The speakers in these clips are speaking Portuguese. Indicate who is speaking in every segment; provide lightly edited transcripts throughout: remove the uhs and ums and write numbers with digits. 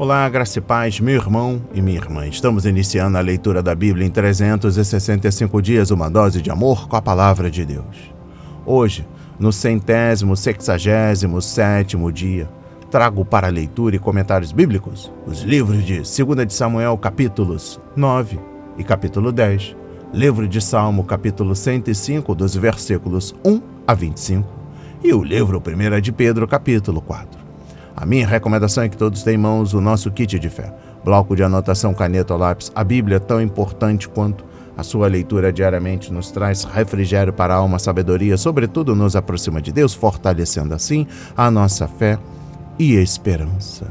Speaker 1: Olá, graça e paz, meu irmão e minha irmã. Estamos iniciando a leitura da Bíblia em 365 dias, uma dose de amor com a Palavra de Deus. Hoje, no 167º dia, trago para leitura e comentários bíblicos os livros de 2 de Samuel, capítulos 9 e capítulo 10, livro de Salmo, capítulo 105, dos versículos 1 a 25, e o livro 1 de Pedro, capítulo 4. A minha recomendação é que todos tenham em mãos o nosso kit de fé, bloco de anotação, caneta ou lápis. A Bíblia é tão importante quanto a sua leitura diariamente nos traz refrigério para a alma, sabedoria, sobretudo nos aproxima de Deus, fortalecendo assim a nossa fé e esperança.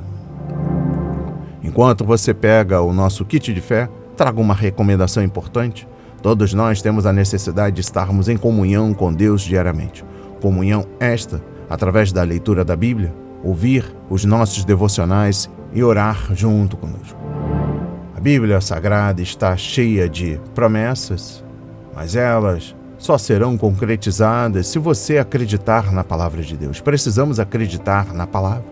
Speaker 1: Enquanto você pega o nosso kit de fé, trago uma recomendação importante. Todos nós temos a necessidade de estarmos em comunhão com Deus diariamente. Comunhão esta, através da leitura da Bíblia, ouvir os nossos devocionais e orar junto conosco. A Bíblia Sagrada está cheia de promessas, mas elas só serão concretizadas se você acreditar na Palavra de Deus. Precisamos acreditar na Palavra.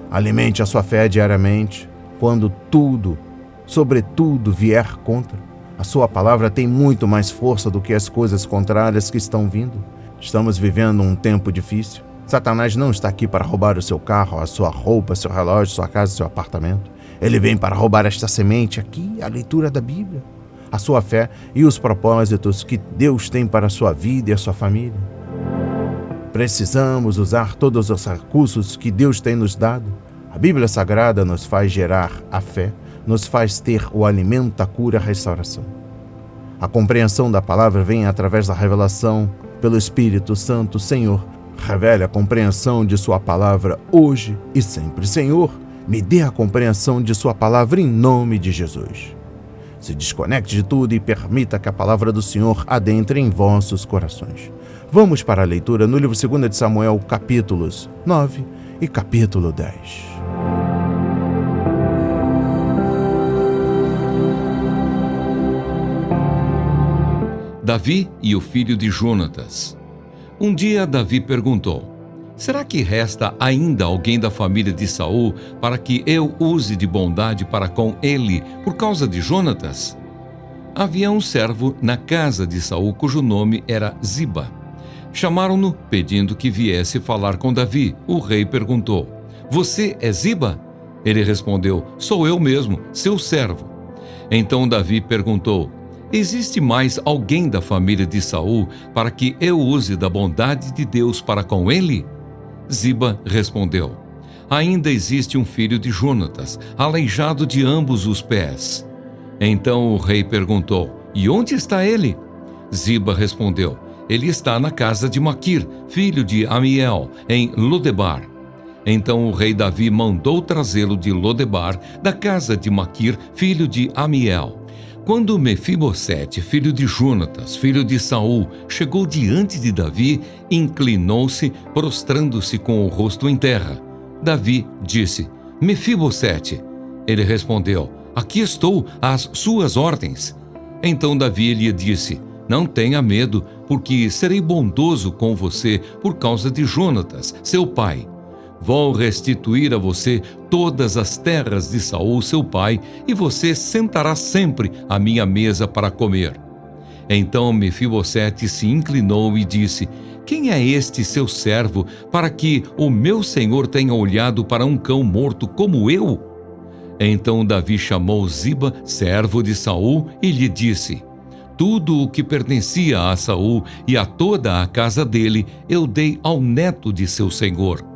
Speaker 1: Alimente a sua fé diariamente. Quando tudo, sobretudo, vier contra, a sua Palavra tem muito mais força do que as coisas contrárias que estão vindo. Estamos vivendo um tempo difícil. Satanás não está aqui para roubar o seu carro, a sua roupa, seu relógio, sua casa, seu apartamento. Ele vem para roubar esta semente aqui, a leitura da Bíblia, a sua fé e os propósitos que Deus tem para a sua vida e a sua família. Precisamos usar todos os recursos que Deus tem nos dado. A Bíblia Sagrada nos faz gerar a fé, nos faz ter o alimento, a cura, a restauração. A compreensão da palavra vem através da revelação pelo Espírito Santo. Senhor, revele a compreensão de sua palavra hoje e sempre. Senhor, me dê a compreensão de sua palavra em nome de Jesus. Se desconecte de tudo e permita que a palavra do Senhor adentre em vossos corações. Vamos para a leitura no livro 2 de Samuel, capítulos 9 e capítulo 10.
Speaker 2: Davi e o filho de Jonatas. Um dia Davi perguntou: será que resta ainda alguém da família de Saul para que eu use de bondade para com ele por causa de Jonatas? Havia um servo na casa de Saul cujo nome era Ziba. Chamaram-no pedindo que viesse falar com Davi. O rei perguntou: você é Ziba? Ele respondeu: sou eu mesmo, seu servo. Então Davi perguntou: existe mais alguém da família de Saul para que eu use da bondade de Deus para com ele? Ziba respondeu: ainda existe um filho de Jonatas, aleijado de ambos os pés. Então o rei perguntou: e onde está ele? Ziba respondeu: ele está na casa de Maquir, filho de Amiel, em Lodebar. Então o rei Davi mandou trazê-lo de Lodebar, da casa de Maquir, filho de Amiel. Quando Mefibosete, filho de Jonatas, filho de Saul, chegou diante de Davi, inclinou-se, prostrando-se com o rosto em terra. Davi disse: Mefibosete. Ele respondeu: aqui estou, às suas ordens. Então Davi lhe disse: não tenha medo, porque serei bondoso com você por causa de Jonatas, seu pai. Vou restituir a você todas as terras de Saul, seu pai, e você sentará sempre à minha mesa para comer. Então Mefibosete se inclinou e disse: quem é este seu servo, para que o meu senhor tenha olhado para um cão morto como eu? Então Davi chamou Ziba, servo de Saul, e lhe disse: tudo o que pertencia a Saul e a toda a casa dele, eu dei ao neto de seu senhor.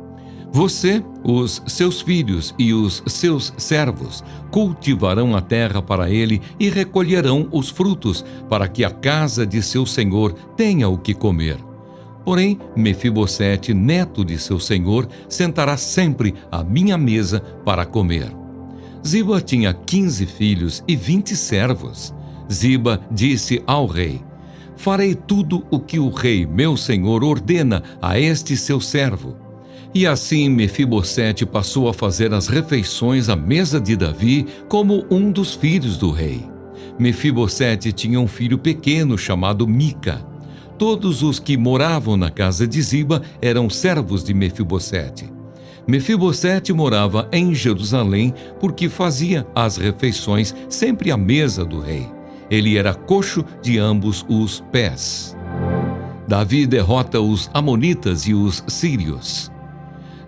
Speaker 2: Você, os seus filhos e os seus servos cultivarão a terra para ele e recolherão os frutos, para que a casa de seu senhor tenha o que comer. Porém, Mefibosete, neto de seu senhor, sentará sempre à minha mesa para comer. Ziba tinha 15 filhos e 20 servos. Ziba disse ao rei: farei tudo o que o rei, meu senhor, ordena a este seu servo. E assim Mefibosete passou a fazer as refeições à mesa de Davi como um dos filhos do rei. Mefibosete tinha um filho pequeno chamado Mica. Todos os que moravam na casa de Ziba eram servos de Mefibosete. Mefibosete morava em Jerusalém porque fazia as refeições sempre à mesa do rei. Ele era coxo de ambos os pés. Davi derrota os amonitas e os sírios.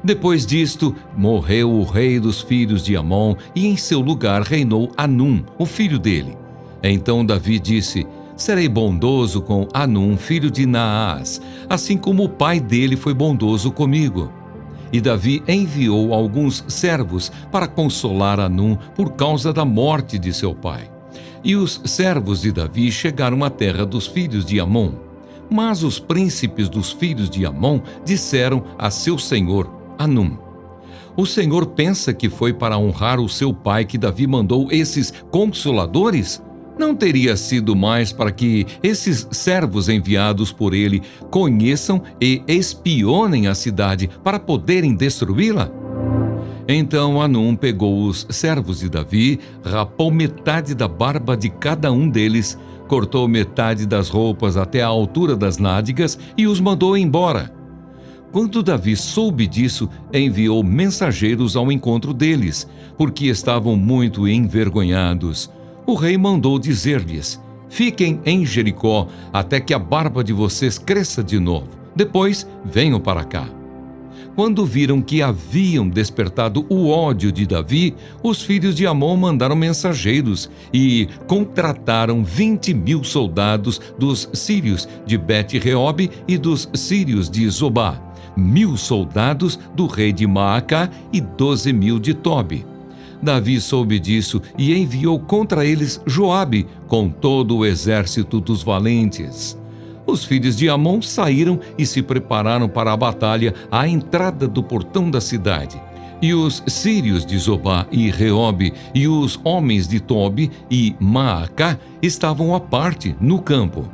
Speaker 2: Depois disto, morreu o rei dos filhos de Amon e em seu lugar reinou Anum, o filho dele. Então Davi disse: serei bondoso com Anum, filho de Naás, assim como o pai dele foi bondoso comigo. E Davi enviou alguns servos para consolar Anum por causa da morte de seu pai. E os servos de Davi chegaram à terra dos filhos de Amon. Mas os príncipes dos filhos de Amon disseram a seu senhor Anum: o Senhor pensa que foi para honrar o seu pai que Davi mandou esses consoladores? Não teria sido mais para que esses servos enviados por ele conheçam e espionem a cidade para poderem destruí-la? Então Anum pegou os servos de Davi, rapou metade da barba de cada um deles, cortou metade das roupas até a altura das nádegas e os mandou embora. Quando Davi soube disso, enviou mensageiros ao encontro deles, porque estavam muito envergonhados. O rei mandou dizer-lhes: fiquem em Jericó até que a barba de vocês cresça de novo. Depois venham para cá. Quando viram que haviam despertado o ódio de Davi, os filhos de Amon mandaram mensageiros e contrataram 20.000 soldados dos sírios de Bet-Reob e dos sírios de Zobá, 1.000 soldados do rei de Maacá e 12.000 de Tobi. Davi soube disso e enviou contra eles Joabe com todo o exército dos valentes. Os filhos de Amon saíram e se prepararam para a batalha à entrada do portão da cidade. E os sírios de Zobá e Reob e os homens de Tobi e Maacá estavam à parte no campo.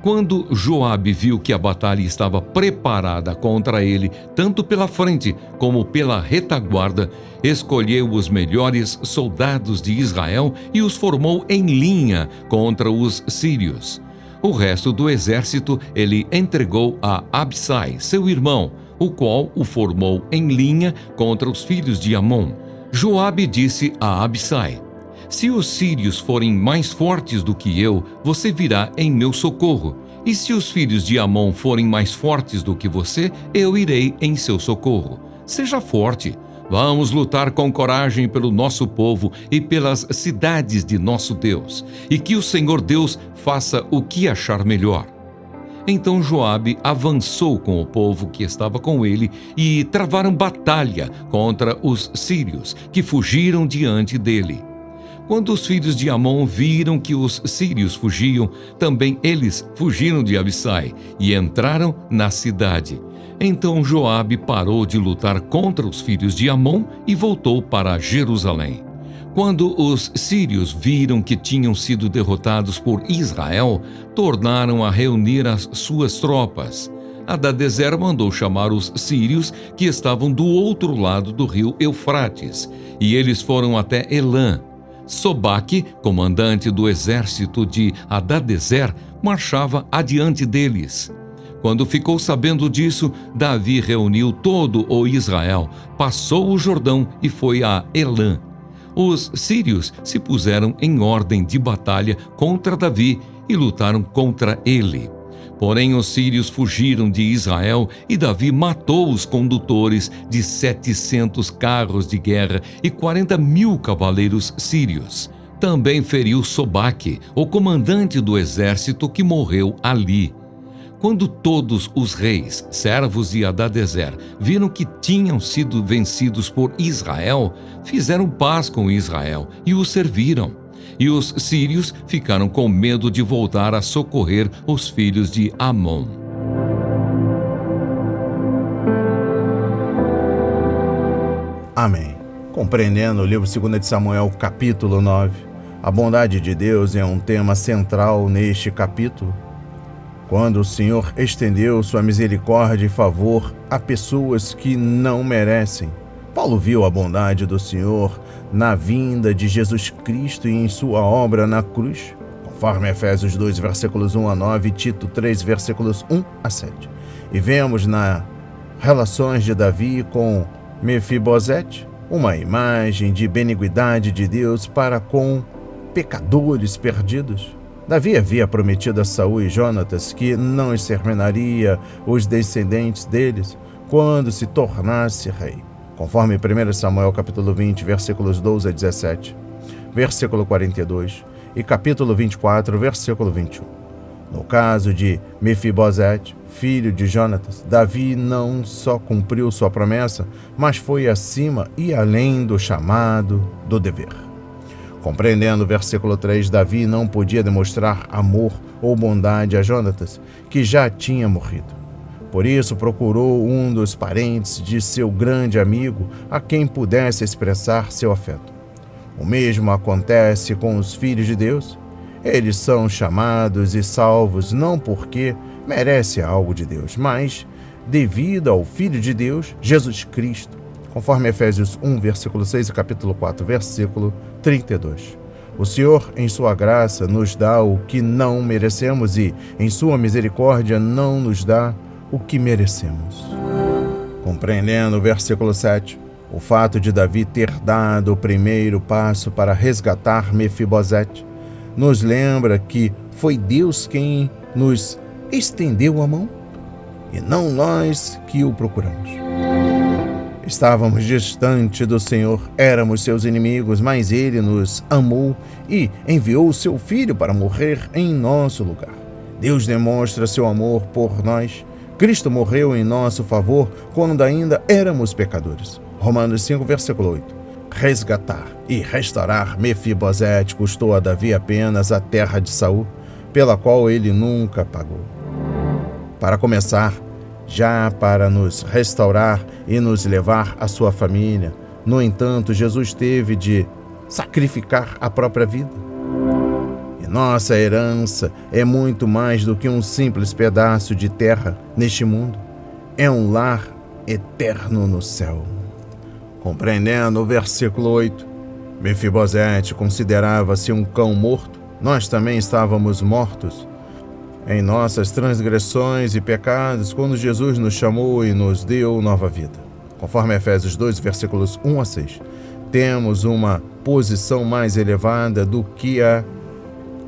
Speaker 2: Quando Joabe viu que a batalha estava preparada contra ele, tanto pela frente como pela retaguarda, escolheu os melhores soldados de Israel e os formou em linha contra os sírios. O resto do exército ele entregou a Absai, seu irmão, o qual o formou em linha contra os filhos de Amon. Joabe disse a Absai: se os sírios forem mais fortes do que eu, você virá em meu socorro. E se os filhos de Amon forem mais fortes do que você, eu irei em seu socorro. Seja forte. Vamos lutar com coragem pelo nosso povo e pelas cidades de nosso Deus. E que o Senhor Deus faça o que achar melhor. Então Joabe avançou com o povo que estava com ele e travaram batalha contra os sírios, que fugiram diante dele. Quando os filhos de Amon viram que os sírios fugiam, também eles fugiram de Absai e entraram na cidade. Então Joabe parou de lutar contra os filhos de Amon e voltou para Jerusalém. Quando os sírios viram que tinham sido derrotados por Israel, tornaram a reunir as suas tropas. Hadadezer mandou chamar os sírios que estavam do outro lado do rio Eufrates, e eles foram até Elã. Sobaque, comandante do exército de Hadadezer, marchava adiante deles. Quando ficou sabendo disso, Davi reuniu todo o Israel, passou o Jordão e foi a Elã. Os sírios se puseram em ordem de batalha contra Davi e lutaram contra ele. Porém, os sírios fugiram de Israel e Davi matou os condutores de 700 carros de guerra e 40.000 cavaleiros sírios. Também feriu Sobaque, o comandante do exército que morreu ali. Quando todos os reis, servos de Hadadezer, viram que tinham sido vencidos por Israel, fizeram paz com Israel e o serviram. E os sírios ficaram com medo de voltar a socorrer os filhos de Amon.
Speaker 1: Amém. Compreendendo o livro 2 de Samuel, capítulo 9, a bondade de Deus é um tema central neste capítulo. Quando o Senhor estendeu sua misericórdia e favor a pessoas que não merecem, Paulo viu a bondade do Senhor na vinda de Jesus Cristo e em sua obra na cruz, conforme Efésios 2, versículos 1 a 9 e Tito 3, versículos 1 a 7. E vemos nas relações de Davi com Mefibosete, uma imagem de beniguidade de Deus para com pecadores perdidos. Davi havia prometido a Saul e Jonatas que não exterminaria os descendentes deles quando se tornasse rei, conforme 1 Samuel capítulo 20, versículos 12 a 17, versículo 42 e capítulo 24, versículo 21. No caso de Mefibosete, filho de Jonatas, Davi não só cumpriu sua promessa, mas foi acima e além do chamado do dever. Compreendendo o versículo 3, Davi não podia demonstrar amor ou bondade a Jonatas, que já tinha morrido. Por isso procurou um dos parentes de seu grande amigo a quem pudesse expressar seu afeto. O mesmo acontece com os filhos de Deus. Eles são chamados e salvos não porque merecem algo de Deus, mas devido ao Filho de Deus, Jesus Cristo, conforme Efésios 1, versículo 6 e capítulo 4, versículo 32. O Senhor, em sua graça, nos dá o que não merecemos e, em sua misericórdia, não nos dá o que merecemos. Compreendendo o versículo 7, o fato de Davi ter dado o primeiro passo para resgatar Mefibosete nos lembra que foi Deus quem nos estendeu a mão e não nós que o procuramos. Estávamos distante do Senhor, éramos seus inimigos, mas Ele nos amou e enviou o seu Filho para morrer em nosso lugar. Deus demonstra seu amor por nós. Cristo morreu em nosso favor quando ainda éramos pecadores. Romanos 5, versículo 8. Resgatar e restaurar Mefibosete custou a Davi apenas a terra de Saul, pela qual ele nunca pagou. Para começar, já para nos restaurar e nos levar à sua família, no entanto, Jesus teve de sacrificar a própria vida. E nossa herança é muito mais do que um simples pedaço de terra neste mundo. É um lar eterno no céu. Compreendendo o versículo 8, Mefibosete considerava-se um cão morto. Nós também estávamos mortos em nossas transgressões e pecados quando Jesus nos chamou e nos deu nova vida. Conforme Efésios 2, versículos 1 a 6. Temos uma posição mais elevada do que a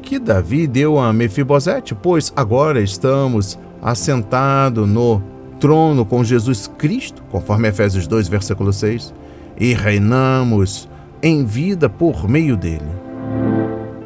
Speaker 1: que Davi deu a Mefibosete, pois agora estamos assentados no trono com Jesus Cristo, conforme Efésios 2, versículo 6, e reinamos em vida por meio dele.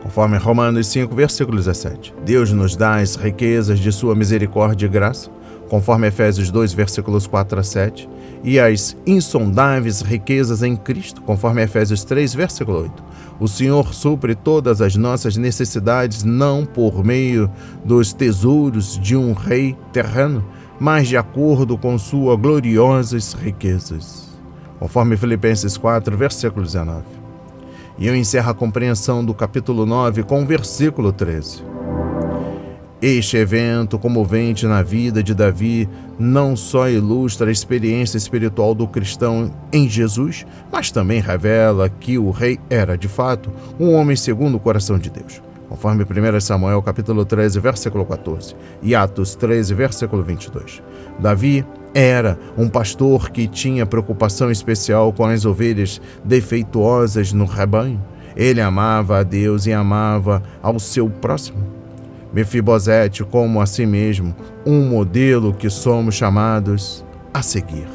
Speaker 1: Conforme Romanos 5, versículo 17. Deus nos dá as riquezas de sua misericórdia e graça, conforme Efésios 2, versículos 4 a 7, e as insondáveis riquezas em Cristo, conforme Efésios 3, versículo 8. O Senhor supre todas as nossas necessidades não por meio dos tesouros de um rei terreno, mas de acordo com suas gloriosas riquezas, conforme Filipenses 4, versículo 19. E eu encerro a compreensão do capítulo 9 com o versículo 13. Este evento comovente na vida de Davi não só ilustra a experiência espiritual do cristão em Jesus, mas também revela que o rei era, de fato, um homem segundo o coração de Deus, conforme 1 Samuel capítulo 13, versículo 14, e Atos 13, versículo 22. Davi era um pastor que tinha preocupação especial com as ovelhas defeituosas no rebanho. Ele amava a Deus e amava ao seu próximo. Mefibosete, como a si mesmo, um modelo que somos chamados a seguir.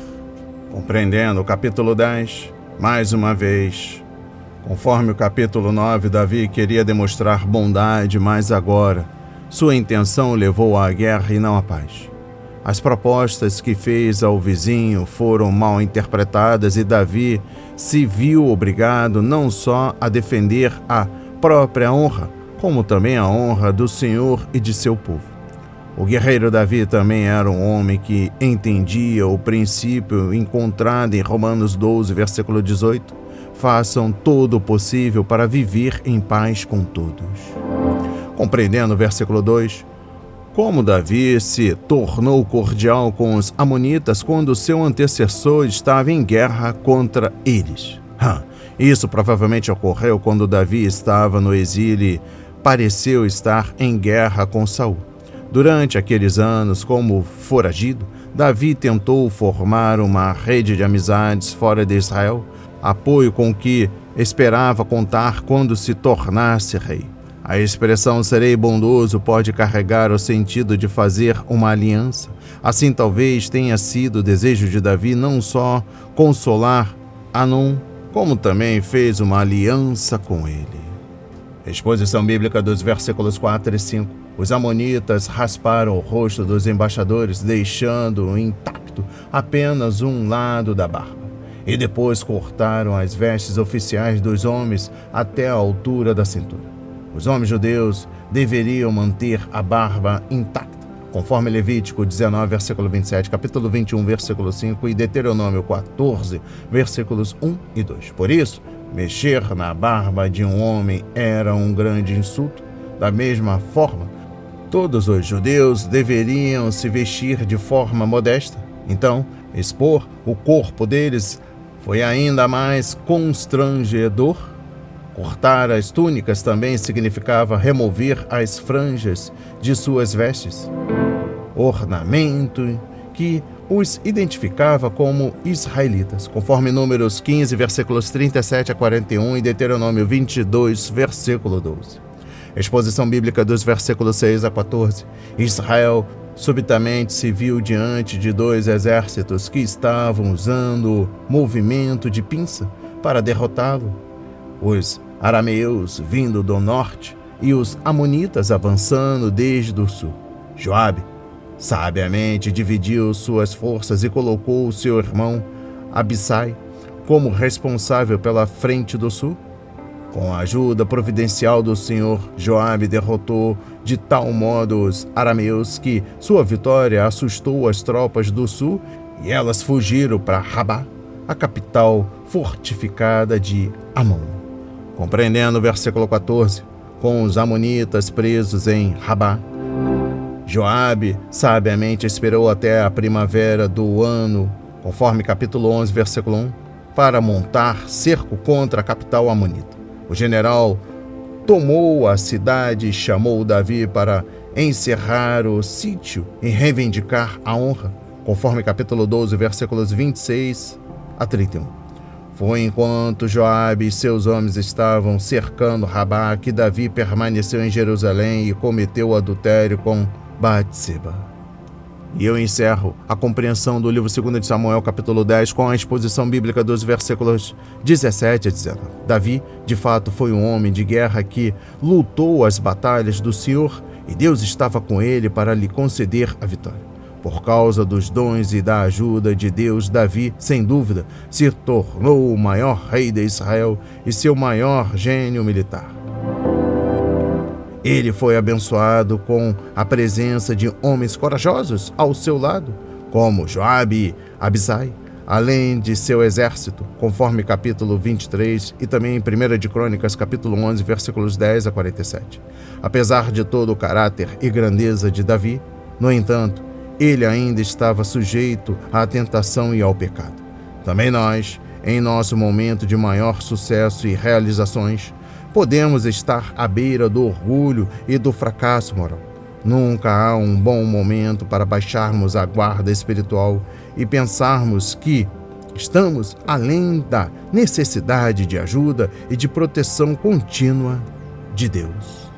Speaker 1: Compreendendo o capítulo 10, mais uma vez, conforme o capítulo 9, Davi queria demonstrar bondade, mas agora sua intenção o levou à guerra e não à paz. As propostas que fez ao vizinho foram mal interpretadas e Davi se viu obrigado não só a defender a própria honra, como também a honra do Senhor e de seu povo. O guerreiro Davi também era um homem que entendia o princípio encontrado em Romanos 12, versículo 18. Façam todo o possível para viver em paz com todos. Compreendendo o versículo 2, como Davi se tornou cordial com os amonitas quando seu antecessor estava em guerra contra eles. Isso provavelmente ocorreu quando Davi estava no exílio e pareceu estar em guerra com Saul. Durante aqueles anos, como foragido, Davi tentou formar uma rede de amizades fora de Israel, apoio com que esperava contar quando se tornasse rei. A expressão serei bondoso pode carregar o sentido de fazer uma aliança. Assim, talvez tenha sido o desejo de Davi não só consolar Hanun, como também fez uma aliança com ele. Exposição bíblica dos versículos 4 e 5. Os amonitas rasparam o rosto dos embaixadores, deixando intacto apenas um lado da barba. E depois cortaram as vestes oficiais dos homens até a altura da cintura. Os homens judeus deveriam manter a barba intacta, conforme Levítico 19, versículo 27, capítulo 21, versículo 5 e Deuteronômio 14, versículos 1 e 2. Por isso, mexer na barba de um homem era um grande insulto. Da mesma forma, todos os judeus deveriam se vestir de forma modesta. Então, expor o corpo deles foi ainda mais constrangedor. Cortar as túnicas também significava remover as franjas de suas vestes, ornamento que os identificava como israelitas, conforme Números 15, versículos 37 a 41 e Deuteronômio 22, versículo 12. Exposição bíblica dos versículos 6 a 14. Israel subitamente se viu diante de dois exércitos que estavam usando o movimento de pinça para derrotá-lo. Os arameus vindo do norte e os amonitas avançando desde o sul. Joabe sabiamente dividiu suas forças e colocou seu irmão Abissai como responsável pela frente do sul. Com a ajuda providencial do Senhor, Joabe derrotou de tal modo os arameus que sua vitória assustou as tropas do sul e elas fugiram para Rabá, a capital fortificada de Amon. Compreendendo o versículo 14, com os amonitas presos em Rabá, Joabe sabiamente esperou até a primavera do ano, conforme capítulo 11, versículo 1, para montar cerco contra a capital amonita. O general tomou a cidade e chamou Davi para encerrar o sítio e reivindicar a honra, conforme capítulo 12, versículos 26 a 31. Foi enquanto Joabe e seus homens estavam cercando Rabá que Davi permaneceu em Jerusalém e cometeu o adultério com Batseba. E eu encerro a compreensão do livro 2 de Samuel, capítulo 10, com a exposição bíblica dos versículos 17 a 19. Davi, de fato, foi um homem de guerra que lutou as batalhas do Senhor e Deus estava com ele para lhe conceder a vitória. Por causa dos dons e da ajuda de Deus, Davi, sem dúvida, se tornou o maior rei de Israel e seu maior gênio militar. Ele foi abençoado com a presença de homens corajosos ao seu lado, como Joabe e Abissai, além de seu exército, conforme capítulo 23 e também 1 de Crônicas, capítulo 11, versículos 10 a 47. Apesar de todo o caráter e grandeza de Davi, no entanto, ele ainda estava sujeito à tentação e ao pecado. Também nós, em nosso momento de maior sucesso e realizações, podemos estar à beira do orgulho e do fracasso moral. Nunca há um bom momento para baixarmos a guarda espiritual e pensarmos que estamos além da necessidade de ajuda e de proteção contínua de Deus.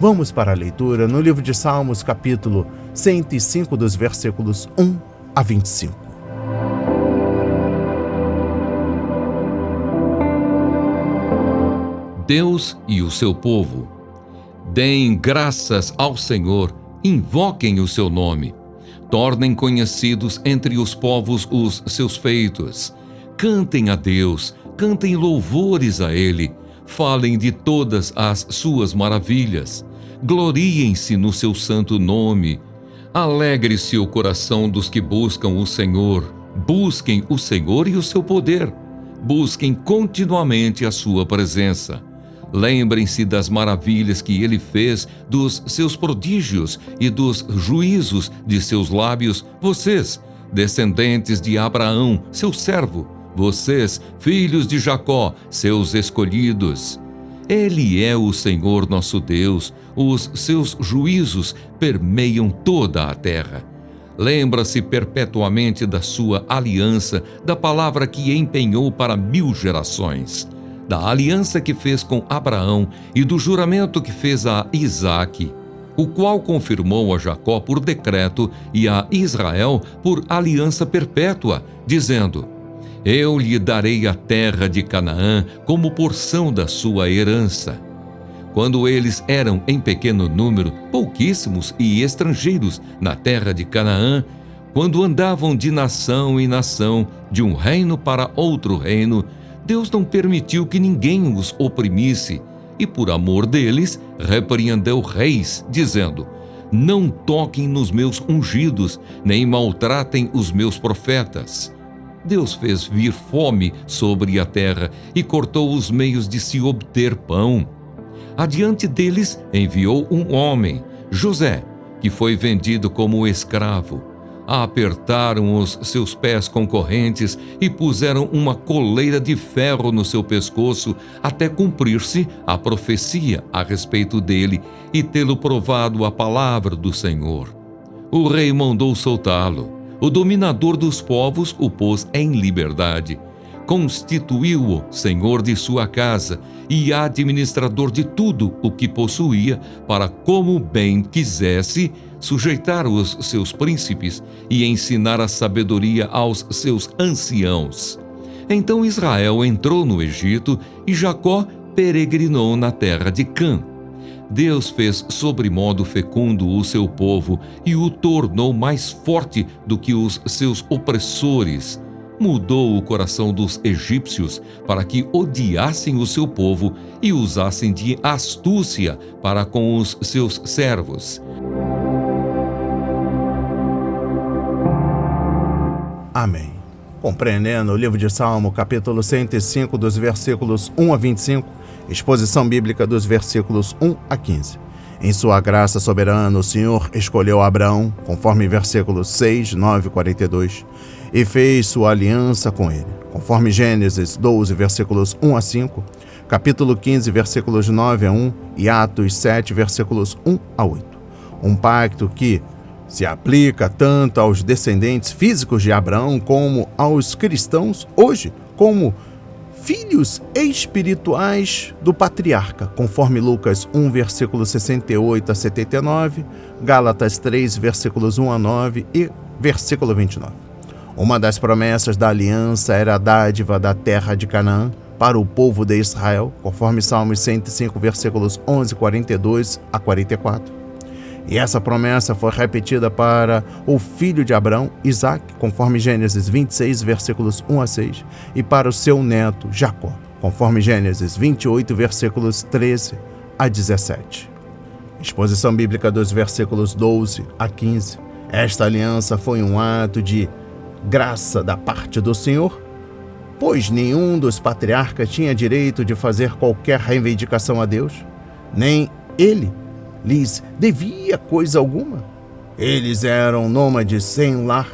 Speaker 1: Vamos para a leitura no livro de Salmos, capítulo 105, dos versículos 1 a 25.
Speaker 2: Deus e o seu povo. Deem graças ao Senhor, invoquem o seu nome. Tornem conhecidos entre os povos os seus feitos. Cantem a Deus, cantem louvores a Ele. Falem de todas as suas maravilhas. Gloriem-se no seu santo nome. Alegre-se o coração dos que buscam o Senhor. Busquem o Senhor e o seu poder. Busquem continuamente a sua presença. Lembrem-se das maravilhas que ele fez, dos seus prodígios e dos juízos de seus lábios, vocês, descendentes de Abraão, seu servo, vocês, filhos de Jacó, seus escolhidos. Ele é o Senhor nosso Deus, os seus juízos permeiam toda a terra. Lembra-se perpetuamente da sua aliança, da palavra que empenhou para 1000 gerações, da aliança que fez com Abraão e do juramento que fez a Isaque, o qual confirmou a Jacó por decreto e a Israel por aliança perpétua, dizendo: Eu lhe darei a terra de Canaã como porção da sua herança. Quando eles eram em pequeno número, pouquíssimos e estrangeiros na terra de Canaã, quando andavam de nação em nação, de um reino para outro reino, Deus não permitiu que ninguém os oprimisse, e por amor deles, repreendeu reis, dizendo: Não toquem nos meus ungidos, nem maltratem os meus profetas. Deus fez vir fome sobre a terra e cortou os meios de se obter pão. Adiante deles enviou um homem, José, que foi vendido como escravo. Apertaram os seus pés com correntes e puseram uma coleira de ferro no seu pescoço até cumprir-se a profecia a respeito dele e tê-lo provado a palavra do Senhor. O rei mandou soltá-lo. O dominador dos povos o pôs em liberdade. Constituiu-o senhor de sua casa e administrador de tudo o que possuía, para, como bem quisesse, sujeitar os seus príncipes e ensinar a sabedoria aos seus anciãos. Então Israel entrou no Egito e Jacó peregrinou na terra de Cã. Deus fez sobremodo fecundo o seu povo e o tornou mais forte do que os seus opressores. Mudou o coração dos egípcios para que odiassem o seu povo e usassem de astúcia para com os seus servos.
Speaker 1: Amém. Compreendendo o livro de Salmo, capítulo 105, dos versículos 1 a 25, exposição bíblica dos versículos 1 a 15. Em sua graça soberana, o Senhor escolheu Abraão, conforme versículos 6, 9 e 42, e fez sua aliança com ele, conforme Gênesis 12, versículos 1 a 5, capítulo 15, versículos 9 a 1 e Atos 7, versículos 1 a 8. Um pacto que se aplica tanto aos descendentes físicos de Abraão como aos cristãos hoje, como filhos espirituais do patriarca, conforme Lucas 1, versículo 68 a 79, Gálatas 3, versículos 1 a 9 e versículo 29. Uma das promessas da aliança era a dádiva da terra de Canaã para o povo de Israel, conforme Salmos 105, versículos 11, 42 a 44. E essa promessa foi repetida para o filho de Abraão, Isaque, conforme Gênesis 26, versículos 1 a 6, e para o seu neto, Jacó, conforme Gênesis 28, versículos 13 a 17. Exposição bíblica dos versículos 12 a 15. Esta aliança foi um ato de graça da parte do Senhor, pois nenhum dos patriarcas tinha direito de fazer qualquer reivindicação a Deus, nem ele lhes devia coisa alguma. Eles eram nômades sem lar,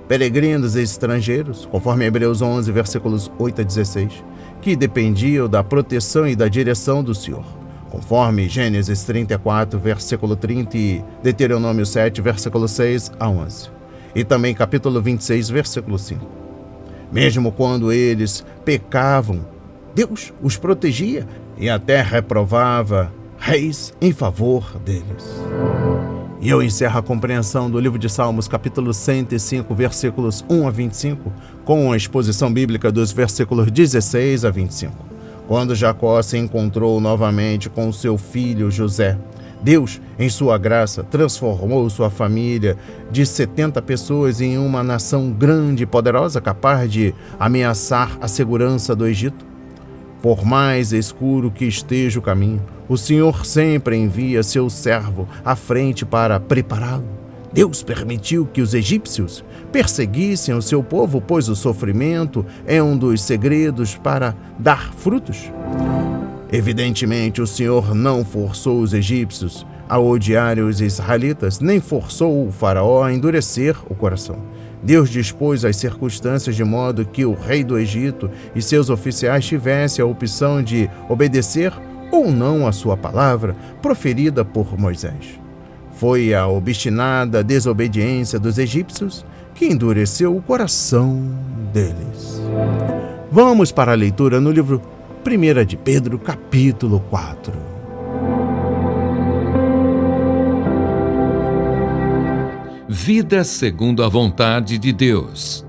Speaker 1: peregrinos e estrangeiros, conforme Hebreus 11, versículos 8 a 16, que dependiam da proteção e da direção do Senhor, conforme Gênesis 34, versículo 30 e Deuteronômio 7, versículo 6 a 11, e também capítulo 26, versículo 5. Mesmo quando eles pecavam, Deus os protegia e até reprovava reis em favor deles. E eu encerro a compreensão do livro de Salmos, capítulo 105, versículos 1 a 25, com a exposição bíblica dos versículos 16 a 25. Quando Jacó se encontrou novamente com seu filho José, Deus, em sua graça, transformou sua família de 70 pessoas em uma nação grande e poderosa, capaz de ameaçar a segurança do Egito. Por mais escuro que esteja o caminho, o Senhor sempre envia seu servo à frente para prepará-lo. Deus permitiu que os egípcios perseguissem o seu povo, pois o sofrimento é um dos segredos para dar frutos. Evidentemente, o Senhor não forçou os egípcios a odiarem os israelitas, nem forçou o faraó a endurecer o coração. Deus dispôs as circunstâncias de modo que o rei do Egito e seus oficiais tivessem a opção de obedecer ou não a sua palavra proferida por Moisés. Foi a obstinada desobediência dos egípcios que endureceu o coração deles. Vamos para a leitura no livro 1 de Pedro, capítulo 4.
Speaker 2: Vida segundo a vontade de Deus.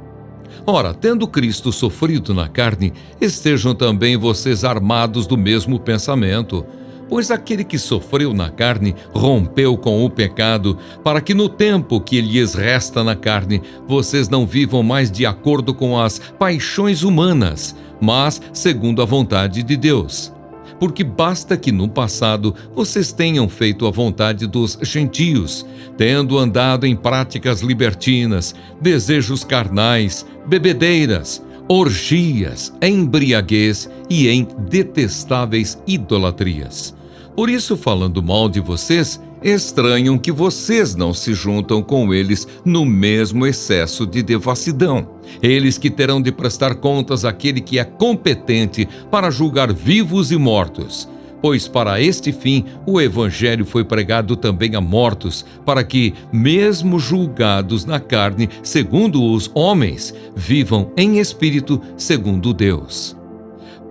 Speaker 2: Ora, tendo Cristo sofrido na carne, estejam também vocês armados do mesmo pensamento. Pois aquele que sofreu na carne rompeu com o pecado, para que no tempo que lhes resta na carne, vocês não vivam mais de acordo com as paixões humanas, mas segundo a vontade de Deus. Porque basta que no passado vocês tenham feito a vontade dos gentios, tendo andado em práticas libertinas, desejos carnais, bebedeiras, orgias, embriaguez e em detestáveis idolatrias. Por isso, falando mal de vocês, estranham que vocês não se juntam com eles no mesmo excesso de devassidão. Eles que terão de prestar contas àquele que é competente para julgar vivos e mortos. Pois para este fim o Evangelho foi pregado também a mortos, para que, mesmo julgados na carne, segundo os homens, vivam em espírito, segundo Deus.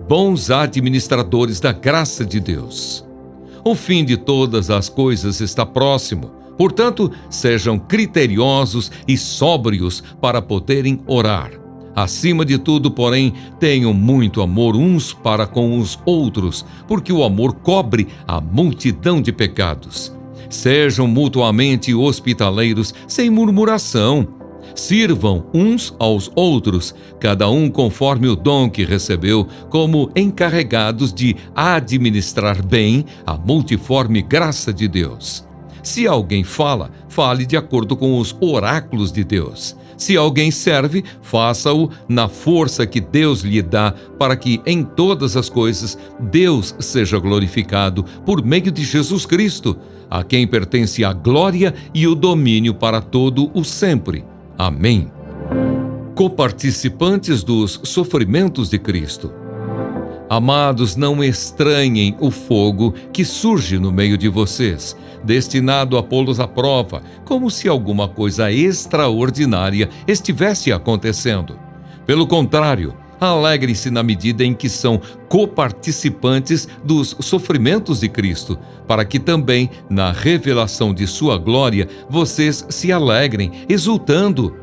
Speaker 2: Bons administradores da graça de Deus. O fim de todas as coisas está próximo. Portanto, sejam criteriosos e sóbrios para poderem orar. Acima de tudo, porém, tenham muito amor uns para com os outros, porque o amor cobre a multidão de pecados. Sejam mutuamente hospitaleiros, sem murmuração. Sirvam uns aos outros, cada um conforme o dom que recebeu, como encarregados de administrar bem a multiforme graça de Deus. Se alguém fala, fale de acordo com os oráculos de Deus. Se alguém serve, faça-o na força que Deus lhe dá, para que em todas as coisas Deus seja glorificado por meio de Jesus Cristo, a quem pertence a glória e o domínio para todo o sempre. Amém. Coparticipantes dos sofrimentos de Cristo. Amados, não estranhem o fogo que surge no meio de vocês, destinado a pô-los à prova, como se alguma coisa extraordinária estivesse acontecendo. Pelo contrário, alegrem-se na medida em que são coparticipantes dos sofrimentos de Cristo, para que também, na revelação de sua glória, vocês se alegrem, exultando.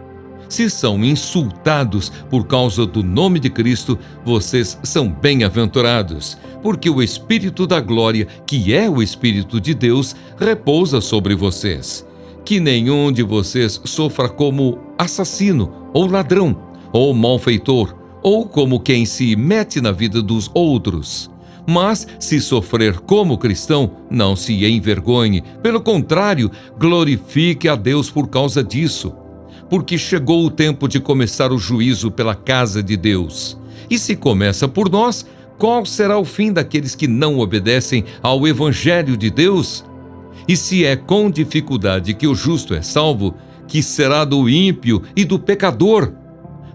Speaker 2: Se são insultados por causa do nome de Cristo, vocês são bem-aventurados, porque o Espírito da glória, que é o Espírito de Deus, repousa sobre vocês. Que nenhum de vocês sofra como assassino, ou ladrão, ou malfeitor, ou como quem se mete na vida dos outros. Mas, se sofrer como cristão, não se envergonhe. Pelo contrário, glorifique a Deus por causa disso. Porque chegou o tempo de começar o juízo pela casa de Deus. E se começa por nós, qual será o fim daqueles que não obedecem ao Evangelho de Deus? E se é com dificuldade que o justo é salvo, que será do ímpio e do pecador?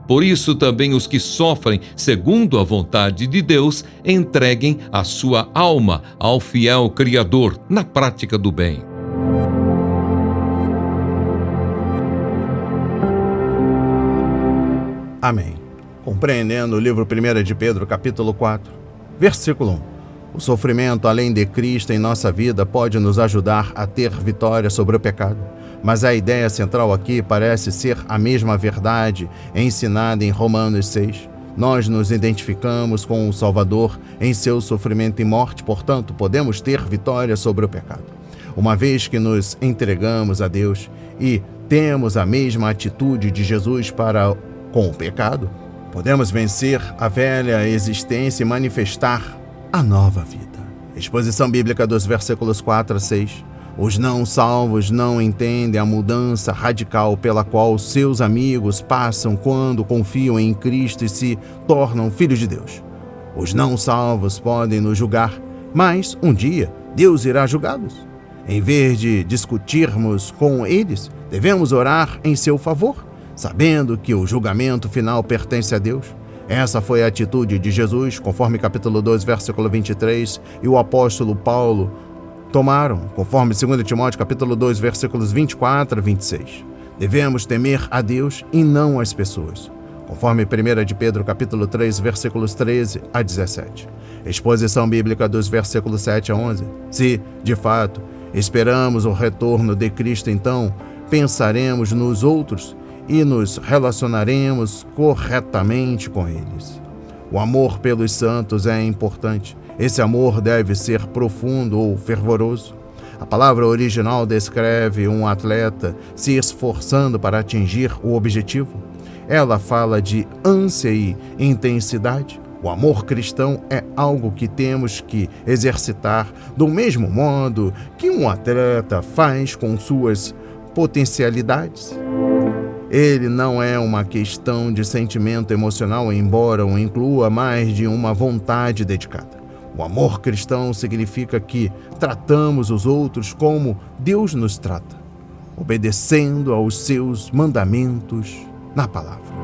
Speaker 2: Por isso também os que sofrem segundo a vontade de Deus entreguem a sua alma ao fiel Criador na prática do bem.
Speaker 1: Amém. Compreendendo o livro 1 de Pedro, capítulo 4, versículo 1. O sofrimento, além de Cristo em nossa vida, pode nos ajudar a ter vitória sobre o pecado. Mas a ideia central aqui parece ser a mesma verdade ensinada em Romanos 6. Nós nos identificamos com o Salvador em seu sofrimento e morte, portanto, podemos ter vitória sobre o pecado. Uma vez que nos entregamos a Deus e temos a mesma atitude de Jesus para com o pecado, podemos vencer a velha existência e manifestar a nova vida. Exposição bíblica dos versículos 4 a 6. Os não salvos não entendem a mudança radical pela qual seus amigos passam quando confiam em Cristo e se tornam filhos de Deus. Os não salvos podem nos julgar, mas um dia Deus irá julgá-los. Em vez de discutirmos com eles, devemos orar em seu favor, sabendo que o julgamento final pertence a Deus. Essa foi a atitude de Jesus, conforme capítulo 2, versículo 23, e o apóstolo Paulo tomaram, conforme 2 Timóteo capítulo 2, versículos 24 a 26. Devemos temer a Deus e não as pessoas, conforme 1 de Pedro capítulo 3, versículos 13 a 17. Exposição bíblica dos versículos 7 a 11. Se, de fato, esperamos o retorno de Cristo, então pensaremos nos outros e nos relacionaremos corretamente com eles. O amor pelos santos é importante. Esse amor deve ser profundo ou fervoroso. A palavra original descreve um atleta se esforçando para atingir o objetivo. Ela fala de ânsia e intensidade. O amor cristão é algo que temos que exercitar do mesmo modo que um atleta faz com suas potencialidades. Ele não é uma questão de sentimento emocional, embora o inclua mais de uma vontade dedicada. O amor cristão significa que tratamos os outros como Deus nos trata, obedecendo aos seus mandamentos na palavra.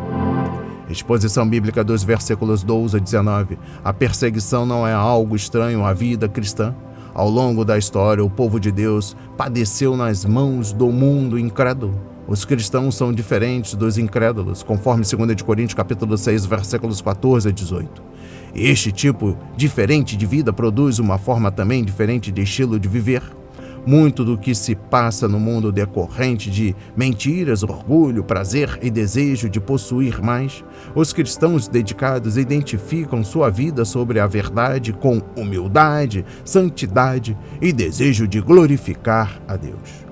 Speaker 1: Exposição bíblica dos versículos 12 a 19. A perseguição não é algo estranho à vida cristã. Ao longo da história, o povo de Deus padeceu nas mãos do mundo incrédulo. Os cristãos são diferentes dos incrédulos, conforme 2 Coríntios capítulo 6, versículos 14 a 18. Este tipo diferente de vida produz uma forma também diferente de estilo de viver. Muito do que se passa no mundo decorrente de mentiras, orgulho, prazer e desejo de possuir mais. Os cristãos dedicados identificam sua vida sobre a verdade com humildade, santidade e desejo de glorificar a Deus.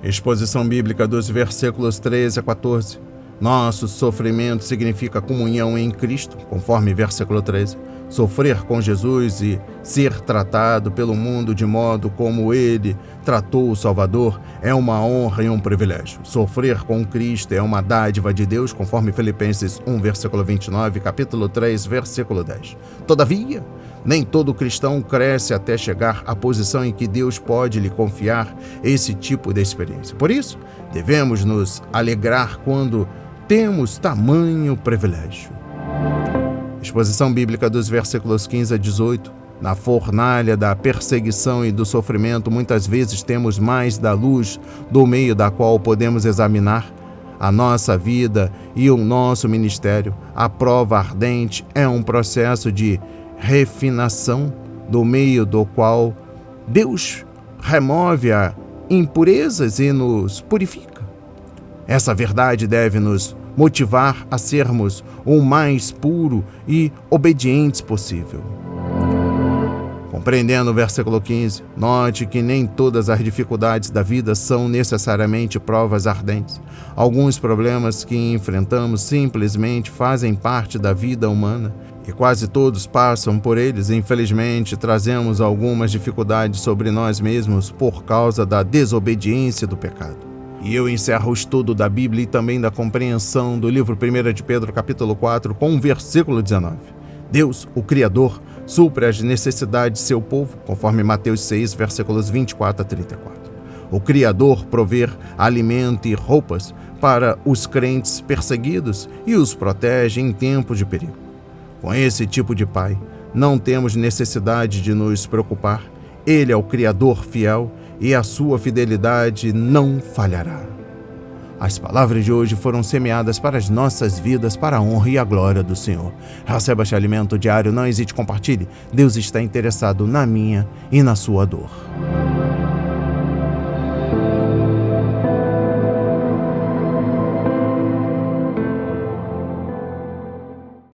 Speaker 1: Exposição bíblica dos versículos 13 a 14. Nosso sofrimento significa comunhão em Cristo, conforme versículo 13. Sofrer com Jesus e ser tratado pelo mundo de modo como Ele tratou o Salvador é uma honra e um privilégio. Sofrer com Cristo é uma dádiva de Deus, conforme Filipenses 1, versículo 29, capítulo 3, versículo 10. Todavia, nem todo cristão cresce até chegar à posição em que Deus pode lhe confiar esse tipo de experiência. Por isso, devemos nos alegrar quando temos tamanho privilégio. Exposição bíblica dos versículos 15 a 18. Na fornalha da perseguição e do sofrimento, muitas vezes temos mais da luz do meio da qual podemos examinar a nossa vida e o nosso ministério. A prova ardente é um processo de refinação do meio do qual Deus remove as impurezas e nos purifica. Essa verdade deve nos motivar a sermos o mais puro e obedientes possível. Compreendendo o versículo 15, note que nem todas as dificuldades da vida são necessariamente provas ardentes. Alguns problemas que enfrentamos simplesmente fazem parte da vida humana e quase todos passam por eles. Infelizmente, trazemos algumas dificuldades sobre nós mesmos por causa da desobediência do pecado. E eu encerro o estudo da Bíblia e também da compreensão do livro 1 de Pedro, capítulo 4, com o versículo 19. Deus, o Criador, supre as necessidades de seu povo, conforme Mateus 6, versículos 24 a 34. O Criador prover alimento e roupas para os crentes perseguidos e os protege em tempos de perigo. Com esse tipo de Pai, não temos necessidade de nos preocupar. Ele é o Criador fiel e a sua fidelidade não falhará. As palavras de hoje foram semeadas para as nossas vidas, para a honra e a glória do Senhor. Receba este alimento diário, não hesite, compartilhe. Deus está interessado na minha e na sua dor.